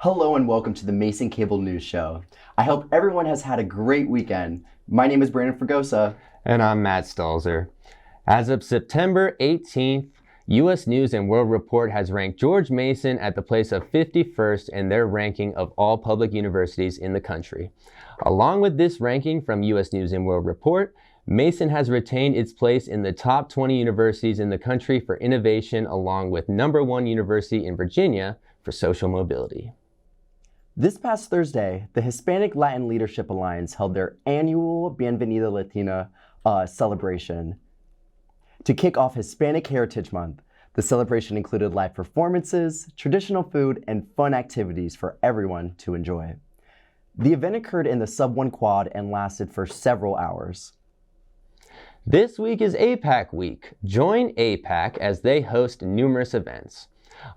Hello and welcome to the Mason Cable News Show. I hope everyone has had a great weekend. My name is Brandyn Fragosa. And I'm Matt Stalzer. As of September 18th, U.S. News & World Report has ranked George Mason at the place of 51st in their ranking of all public universities in the country. Along with this ranking from U.S. News & World Report, Mason has retained its place in the top 20 universities in the country for innovation, along with #1 university in Virginia for social mobility. This past Thursday, the Hispanic Latin Leadership Alliance held their annual Bienvenida Latina celebration. To kick off Hispanic Heritage Month, the celebration included live performances, traditional food, and fun activities for everyone to enjoy. The event occurred in the Sub 1 Quad and lasted for several hours. This week is APAC week. Join APAC as they host numerous events.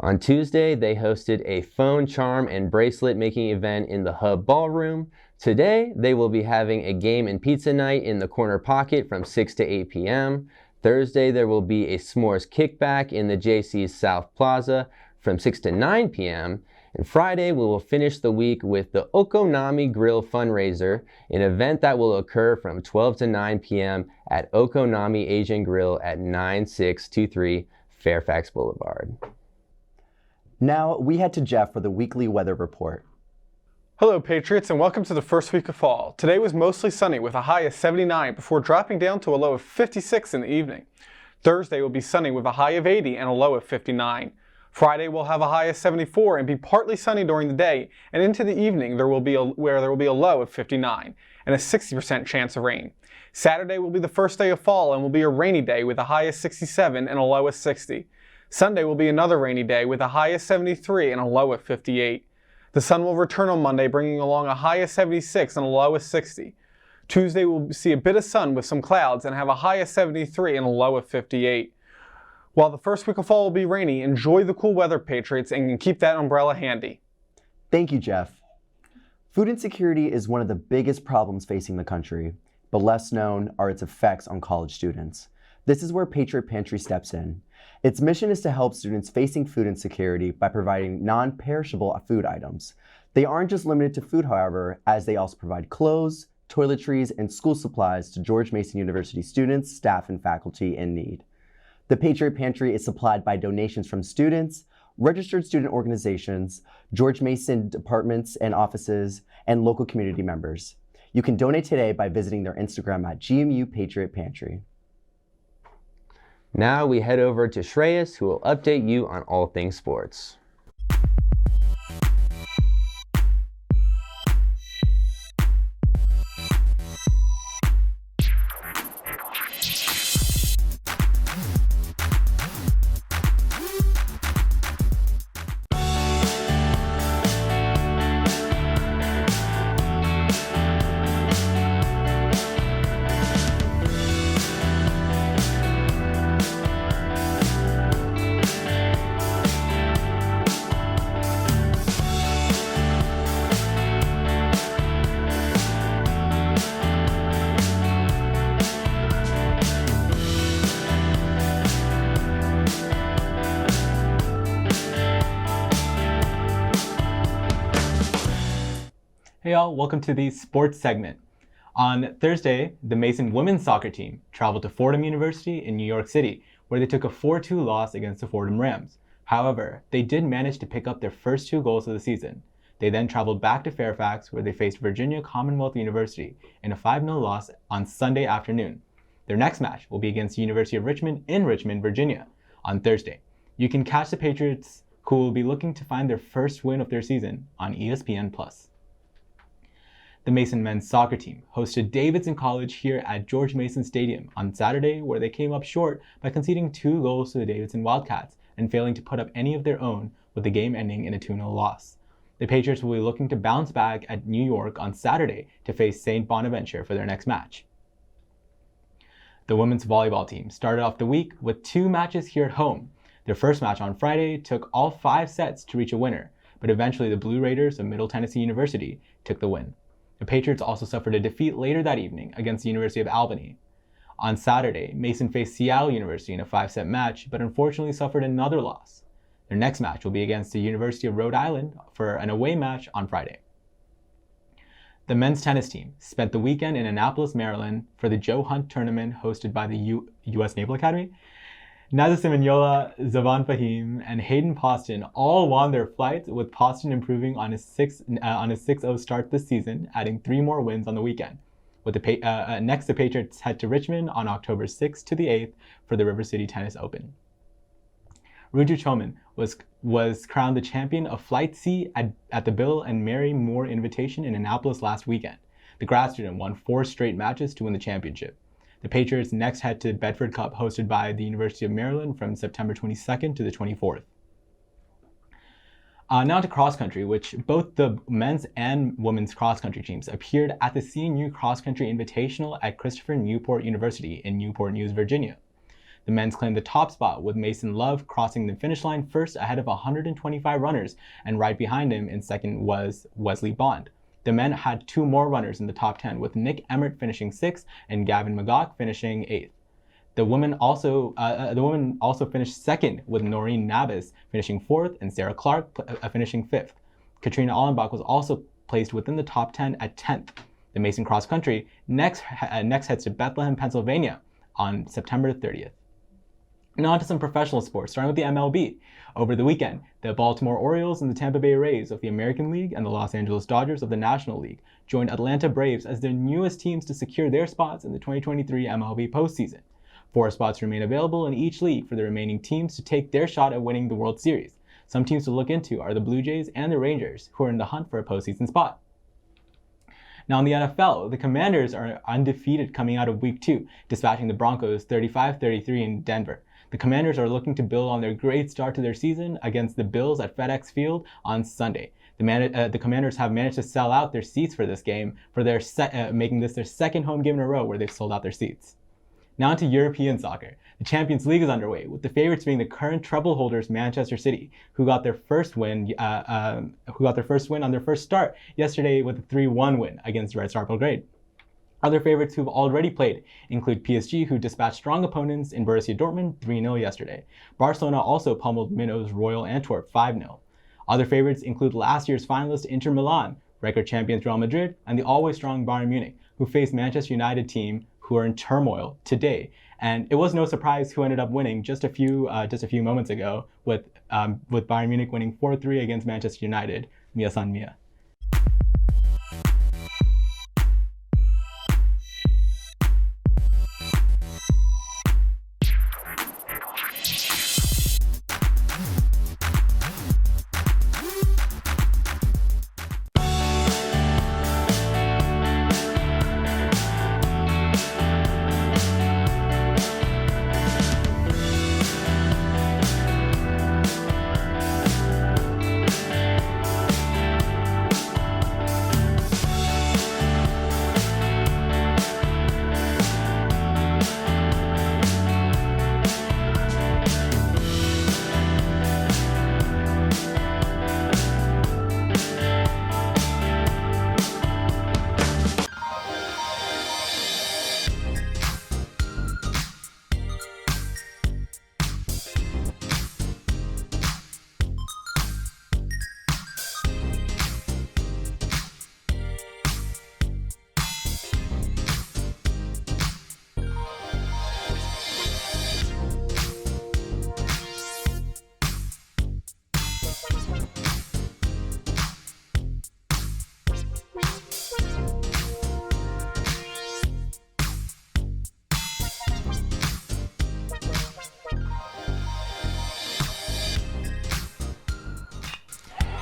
On Tuesday, they hosted a phone charm and bracelet making event in the Hub Ballroom. Today, they will be having a game and pizza night in the Corner Pocket from 6 to 8 p.m. Thursday, there will be a s'mores kickback in the JC's South Plaza from 6 to 9 p.m. And Friday, we will finish the week with the Okonami Grill fundraiser, an event that will occur from 12 to 9 p.m. at Okonami Asian Grill at 9623 Fairfax Boulevard. Now, we head to Jeff for the weekly weather report. Hello Patriots, and welcome to the first week of fall. Today was mostly sunny with a high of 79 before dropping down to a low of 56 in the evening. Thursday will be sunny with a high of 80 and a low of 59. Friday will have a high of 74 and be partly sunny during the day, and into the evening there will be a low of 59 and a 60% chance of rain. Saturday will be the first day of fall and will be a rainy day with a high of 67 and a low of 60. Sunday will be another rainy day with a high of 73 and a low of 58. The sun will return on Monday, bringing along a high of 76 and a low of 60. Tuesday will see a bit of sun with some clouds and have a high of 73 and a low of 58. While the first week of fall will be rainy, enjoy the cool weather, Patriots, and keep that umbrella handy. Thank you, Jeff. Food insecurity is one of the biggest problems facing the country, but less known are its effects on college students. This is where Patriot Pantry steps in. Its mission is to help students facing food insecurity by providing non-perishable food items. They aren't just limited to food, however, as they also provide clothes, toiletries, and school supplies to George Mason University students, staff, and faculty in need. The Patriot Pantry is supplied by donations from students, registered student organizations, George Mason departments and offices, and local community members. You can donate today by visiting their Instagram at GMU Patriot Pantry. Now we head over to Shreyas, who will update you on all things sports. Hey y'all, welcome to the sports segment. On Thursday, the Mason women's soccer team traveled to Fordham University in New York City, where they took a 4-2 loss against the Fordham Rams. However, they did manage to pick up their first 2 goals of the season. They then traveled back to Fairfax, where they faced Virginia Commonwealth University in a 5-0 loss on Sunday afternoon. Their next match will be against the University of Richmond in Richmond, Virginia, on Thursday. You can catch the Patriots, who will be looking to find their first win of their season, on ESPN+. The Mason men's soccer team hosted Davidson College here at George Mason Stadium on Saturday, where they came up short by conceding 2 goals to the Davidson Wildcats and failing to put up any of their own, with the game ending in a 2-0 loss. The Patriots will be looking to bounce back at New York on Saturday to face St. Bonaventure for their next match. The women's volleyball team started off the week with 2 matches here at home. Their first match on Friday took all 5 sets to reach a winner, but eventually the Blue Raiders of Middle Tennessee University took the win. The Patriots also suffered a defeat later that evening against the University of Albany. On Saturday, Mason faced Seattle University in a 5-set match, but unfortunately suffered another loss. Their next match will be against the University of Rhode Island for an away match on Friday. The men's tennis team spent the weekend in Annapolis, Maryland for the Joe Hunt tournament hosted by the U.S. Naval Academy. Naza Simonyola, Zavan Fahim, and Hayden Poston all won their flights, with Poston improving on his 6-0 start this season, adding 3 more wins on the weekend. Next, the Patriots head to Richmond on October 6th to the 8th for the River City Tennis Open. Ruju Choman was crowned the champion of Flight C at the Bill and Mary Moore Invitation in Annapolis last weekend. The grad student won 4 straight matches to win the championship. The Patriots next head to Bedford Cup, hosted by the University of Maryland from September 22nd to the 24th. Now to cross country, which both the men's and women's cross country teams appeared at the CNU Cross Country Invitational at Christopher Newport University in Newport News, Virginia. The men's claimed the top spot, with Mason Love crossing the finish line first ahead of 125 runners, and right behind him in second was Wesley Bond. The men had 2 more runners in the top 10, with Nick Emmert finishing 6th and Gavin McGough finishing 8th. The women also finished 2nd, with Noreen Navis finishing 4th and Sarah Clark finishing 5th. Katrina Allenbach was also placed within the top 10 at 10th. The Mason Cross Country next heads to Bethlehem, Pennsylvania on September 30th. Now on to some professional sports, starting with the MLB. Over the weekend, the Baltimore Orioles and the Tampa Bay Rays of the American League and the Los Angeles Dodgers of the National League joined Atlanta Braves as their newest teams to secure their spots in the 2023 MLB postseason. 4 spots remain available in each league for the remaining teams to take their shot at winning the World Series. Some teams to look into are the Blue Jays and the Rangers, who are in the hunt for a postseason spot. Now in the NFL, the Commanders are undefeated coming out of Week 2, dispatching the Broncos 35-33 in Denver. The Commanders are looking to build on their great start to their season against the Bills at FedEx Field on Sunday. The Commanders have managed to sell out their seats for this game, making this their second home game in a row where they've sold out their seats. Now to European soccer. The Champions League is underway, with the favorites being the current treble holders Manchester City, who got their first win on their first start yesterday with a 3-1 win against Red Star Belgrade. Other favorites who've already played include PSG, who dispatched strong opponents in Borussia Dortmund 3-0 yesterday. Barcelona also pummeled Minnows Royal Antwerp 5-0. Other favorites include last year's finalist Inter Milan, record champions Real Madrid, and the always strong Bayern Munich, who faced Manchester United team who are in turmoil today. And it was no surprise who ended up winning just a few moments ago, with Bayern Munich winning 4-3 against Manchester United. Mia san Mia.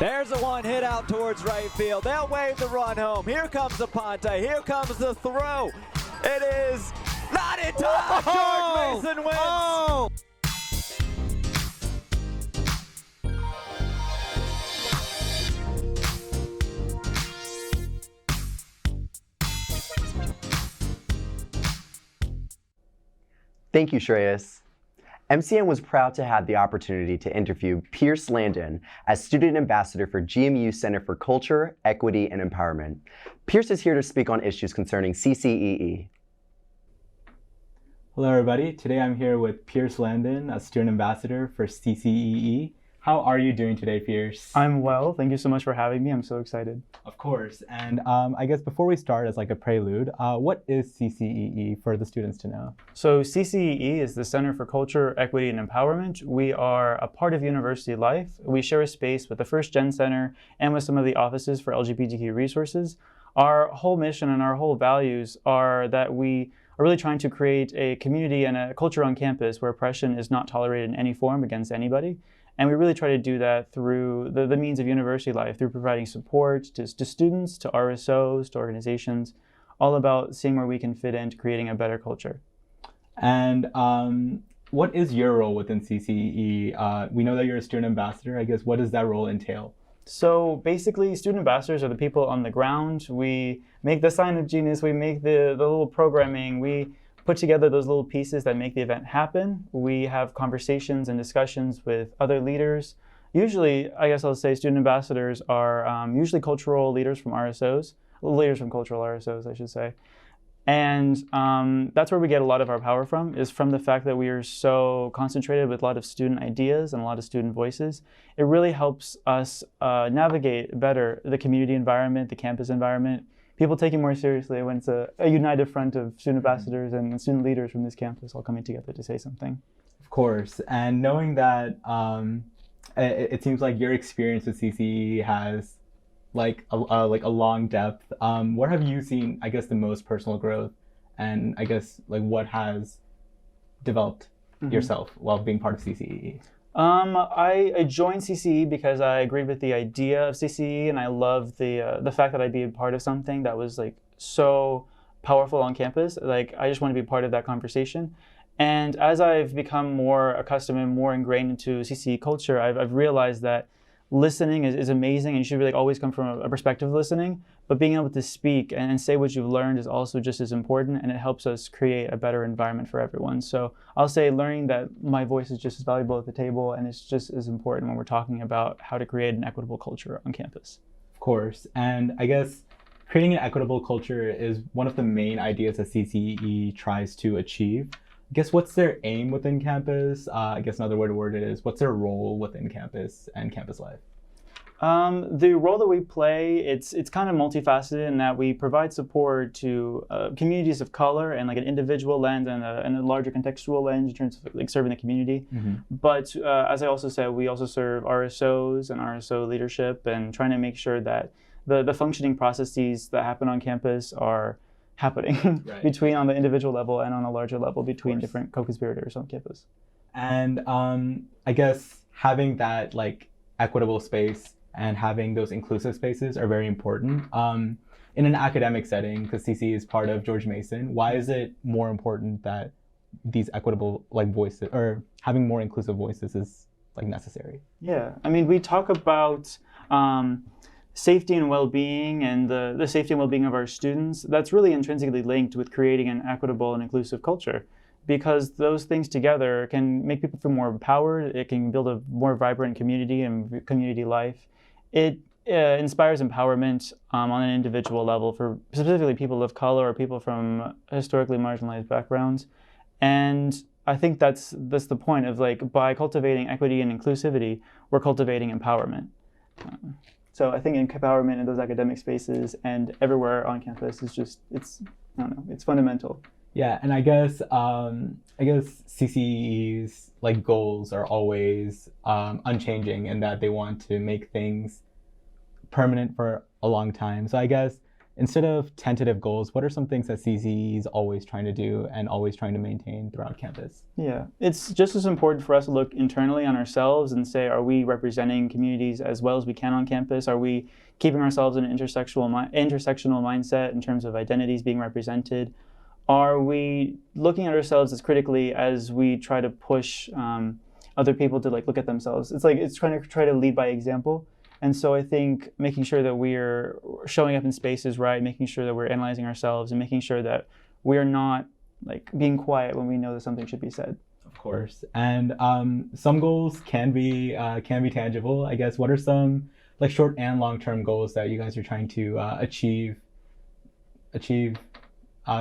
There's a one hit out towards right field. They'll wave the run home. Here comes the Ponte. Here comes the throw. It is not in time. George Mason wins. Oh. Thank you, Shreyas. MCN was proud to have the opportunity to interview Pierce Landon as Student Ambassador for GMU Center for Culture, Equity, and Empowerment. Pierce is here to speak on issues concerning CCEE. Hello, everybody. Today I'm here with Pierce Landon, a Student Ambassador for CCEE. How are you doing today, Fierce? I'm well. Thank you so much for having me. I'm so excited. Of course. And I guess before we start, as like a prelude, what is CCEE for the students to know? So CCEE is the Center for Culture, Equity, and Empowerment. We are a part of university life. We share a space with the First Gen Center and with some of the offices for LGBTQ resources. Our whole mission and our whole values are that we are really trying to create a community and a culture on campus where oppression is not tolerated in any form against anybody. And we really try to do that through the means of university life, through providing support to students, to RSOs, to organizations, all about seeing where we can fit into creating a better culture. And what is your role within CCEE? We know that you're a student ambassador. I guess what does that role entail? So basically, student ambassadors are the people on the ground. We make the sign of genius, we make the little programming, we put together those little pieces that make the event happen. We have conversations and discussions with other leaders. Usually, I guess I'll say student ambassadors are usually cultural leaders from RSOs, leaders from cultural RSOs, I should say. And that's where we get a lot of our power from, is from the fact that we are so concentrated with a lot of student ideas and a lot of student voices. It really helps us navigate better the community environment, the campus environment, people taking more seriously when it's a united front of student ambassadors and student leaders from this campus all coming together to say something. Of course, and knowing that it seems like your experience with CCE has like a long depth. Where have you seen, I guess, the most personal growth, and I guess like what has developed yourself while being part of CCE? I joined CCE because I agreed with the idea of CCE, and I loved the fact that I'd be a part of something that was like so powerful on campus. Like I just want to be part of that conversation. And as I've become more accustomed and more ingrained into CCE culture, I've realized that listening is amazing, and you should really always come from a perspective of listening, but being able to speak and say what you've learned is also just as important, and it helps us create a better environment for everyone. So I'll say learning that my voice is just as valuable at the table, and it's just as important when we're talking about how to create an equitable culture on campus. Of course, and I guess creating an equitable culture is one of the main ideas that CCE tries to achieve. I guess what's their aim within campus? I guess another way to word it is, what's their role within campus and campus life? The role that we play, it's kind of multifaceted in that we provide support to communities of color and like an individual lens and a larger contextual lens in terms of like serving the community. But as I also said, we also serve RSOs and RSO leadership and trying to make sure that the functioning processes that happen on campus are happening between on the individual level and on a larger level between different co-conspirators on campus. And I guess having that like equitable space and having those inclusive spaces are very important. In an academic setting, because CC is part of George Mason, why is it more important that these equitable like voices or having more inclusive voices is like necessary? Yeah, I mean, we talk about safety and well-being and the safety and well-being of our students. That's really intrinsically linked with creating an equitable and inclusive culture, because those things together can make people feel more empowered. It can build a more vibrant community and community life. It inspires empowerment on an individual level for specifically people of color or people from historically marginalized backgrounds. And I think that's the point of like, by cultivating equity and inclusivity, we're cultivating empowerment. So I think empowerment in those academic spaces and everywhere on campus is just, it's fundamental. Yeah, and I guess CCE's like goals are always unchanging in that they want to make things permanent for a long time. So I guess instead of tentative goals, what are some things that CCE is always trying to do and always trying to maintain throughout campus? Yeah, it's just as important for us to look internally on ourselves and say, are we representing communities as well as we can on campus? Are we keeping ourselves in an intersectional mindset in terms of identities being represented? Are we looking at ourselves as critically as we try to push other people to like look at themselves? It's trying to lead by example. And so I think making sure that we're showing up in spaces right, making sure that we're analyzing ourselves and making sure that we're not like being quiet when we know that something should be said. Of course. And some goals can be tangible. I guess what are some like short and long-term goals that you guys are trying to achieve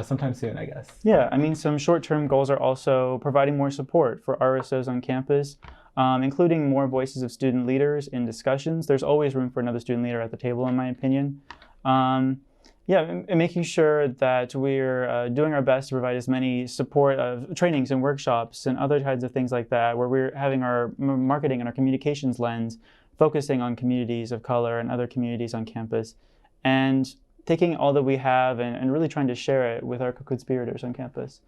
sometime soon, I guess? Yeah, I mean, some short-term goals are also providing more support for RSOs on campus. including more voices of student leaders in discussions. There's always room for another student leader at the table, in my opinion. And making sure that we're doing our best to provide as many support trainings and workshops and other kinds of things like that, where we're having our marketing and our communications lens focusing on communities of color and other communities on campus, and taking all that we have and really trying to share it with our co-conspirators on campus.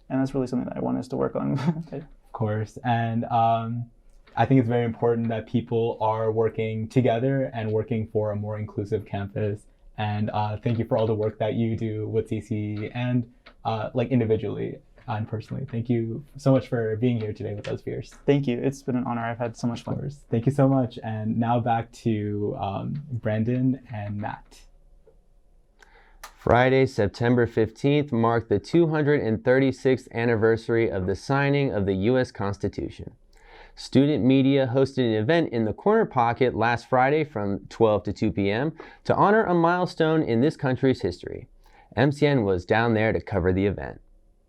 And that's really something that I want us to work on. Of course. And I think it's very important that people are working together and working for a more inclusive campus. And thank you for all the work that you do with CC and individually and personally. Thank you so much for being here today with us, Fierce. Thank you. It's been an honor. I've had so much fun. Of course. Thank you so much. And now back to Brandyn and Matt. Friday, September 15th marked the 236th anniversary of the signing of the U.S. Constitution. Student media hosted an event in the Corner Pocket last Friday from 12 to 2 p.m. to honor a milestone in this country's history. MCN was down there to cover the event.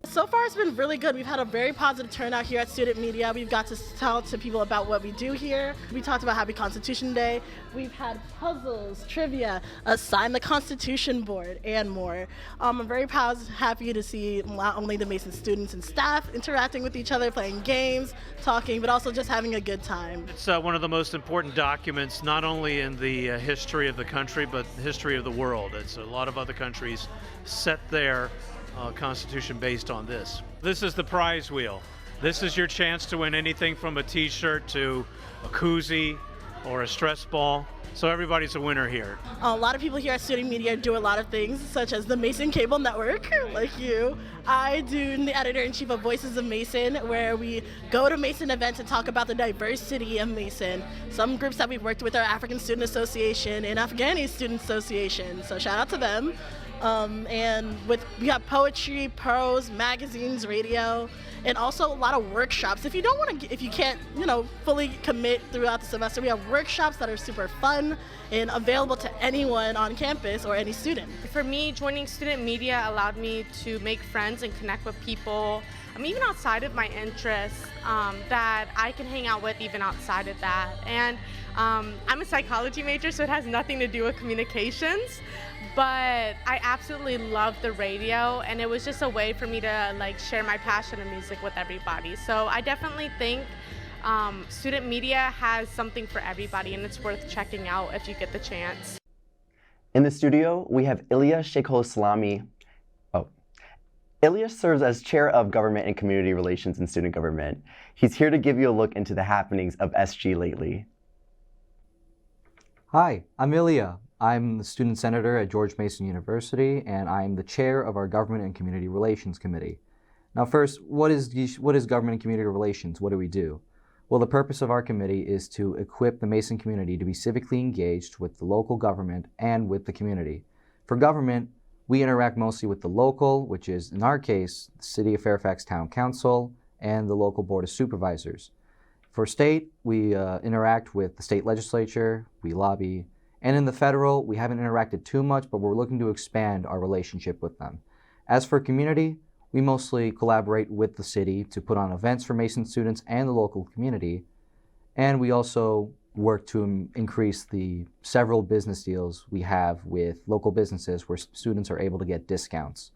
So far it's been really good. We've had a very positive turnout here at Student Media. We've got to tell to people about what we do here. We talked about Happy Constitution Day. We've had puzzles, trivia, a Sign the Constitution board, and more. I'm very happy to see not only the Mason students and staff interacting with each other, playing games, talking, but also just having a good time. It's one of the most important documents, not only in the history of the country, but the history of the world. It's a lot of other countries set their Constitution based on this. This is the prize wheel. This is your chance to win anything from a t-shirt to a koozie or a stress ball. So everybody's a winner here. A lot of people here at Student Media do a lot of things, such as the Mason Cable Network, like you. I do the editor-in-chief of Voices of Mason, where we go to Mason events and talk about the diversity of Mason. Some groups that we've worked with are African Student Association and Afghani Student Association, so shout out to them. We have poetry, prose, magazines, radio, and also a lot of workshops. If you can't, fully commit throughout the semester, we have workshops that are super fun and available to anyone on campus or any student. For me, joining Student Media allowed me to make friends and connect with people, even outside of my interests, that I can hang out with even outside of that. And I'm a psychology major, so it has nothing to do with communications. But I absolutely love the radio, and it was just a way for me to share my passion of music with everybody. So I definitely think Student Media has something for everybody, and it's worth checking out if you get the chance. In the studio, we have Ilya Sheikhoslami. Ilya serves as Chair of Government and Community Relations in Student Government. He's here to give you a look into the happenings of SG lately. Hi, I'm Ilya. I'm the student senator at George Mason University, and I'm the chair of our Government and Community Relations Committee. Now first, what is Government and Community Relations? What do we do? Well, the purpose of our committee is to equip the Mason community to be civically engaged with the local government and with the community. For government, we interact mostly with the local, which is, in our case, the City of Fairfax Town Council and the local Board of Supervisors. For state, we interact with the state legislature, we lobby, and in the federal, we haven't interacted too much, but we're looking to expand our relationship with them. As for community, we mostly collaborate with the city to put on events for Mason students and the local community, and we also work to increase the several business deals we have with local businesses where students are able to get discounts.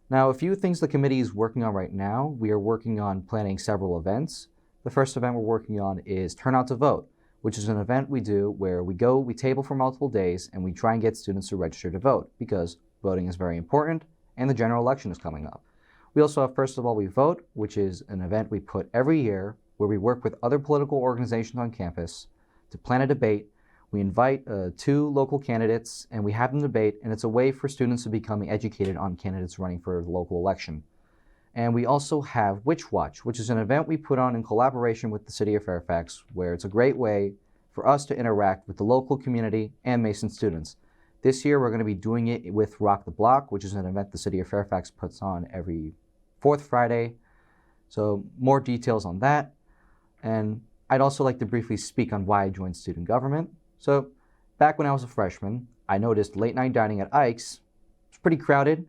Now, a few things the committee is working on right now. We are working on planning several events. The first event we're working on is Turn Out to Vote, which is an event we do where we table for multiple days and we try and get students to register to vote because voting is very important and the general election is coming up. We also have First of All We Vote, which is an event we put every year where we work with other political organizations on campus to plan a debate. We invite 2 local candidates and we have them debate, and it's a way for students to become educated on candidates running for the local election. And we also have Witch Watch, which is an event we put on in collaboration with the City of Fairfax, where it's a great way for us to interact with the local community and Mason students. This year, we're going to be doing it with Rock the Block, which is an event the City of Fairfax puts on every 4th Friday. So more details on that. And I'd also like to briefly speak on why I joined student government. So back when I was a freshman, I noticed late night dining at Ike's. It was pretty crowded.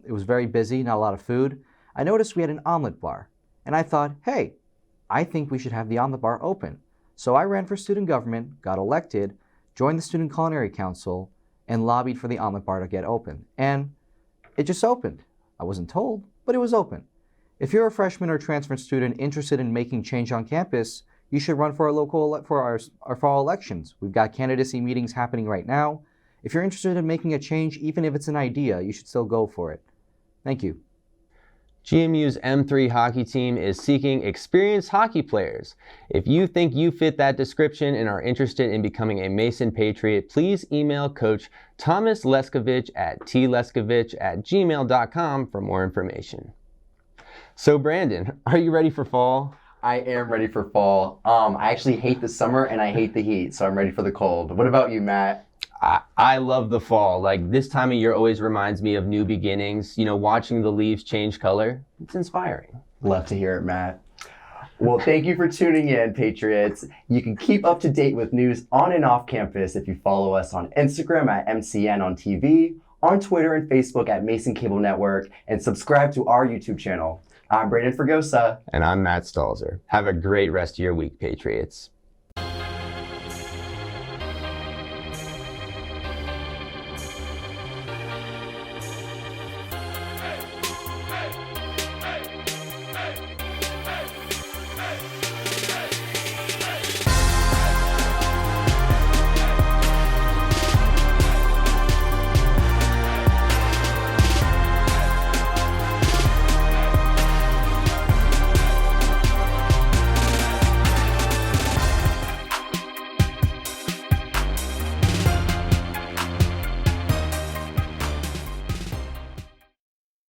It was very busy, not a lot of food. I noticed we had an omelet bar, and I thought, hey, I think we should have the On the Bar open. So I ran for student government, got elected, joined the Student Culinary Council, and lobbied for the On the Bar to get open. And it just opened. I wasn't told, but it was open. If you're a freshman or transfer student interested in making change on campus, you should run for our fall elections. We've got candidacy meetings happening right now. If you're interested in making a change, even if it's an idea, you should still go for it. Thank you. GMU's M3 hockey team is seeking experienced hockey players. If you think you fit that description and are interested in becoming a Mason Patriot, please email Coach Thomas Leskovich at tleskovich@gmail.com for more information. So Brandon, are you ready for fall? I am ready for fall. I actually hate the summer and I hate the heat, so I'm ready for the cold. What about you, Matt? I love the fall. Like, this time of year always reminds me of new beginnings. You know, watching the leaves change color. It's inspiring. Love to hear it, Matt. Well, thank you for tuning in, Patriots. You can keep up to date with news on and off campus if you follow us on Instagram at MCN on TV, on Twitter and Facebook at Mason Cable Network, and subscribe to our YouTube channel. I'm Brandyn Fragosa. And I'm Matt Stalzer. Have a great rest of your week, Patriots.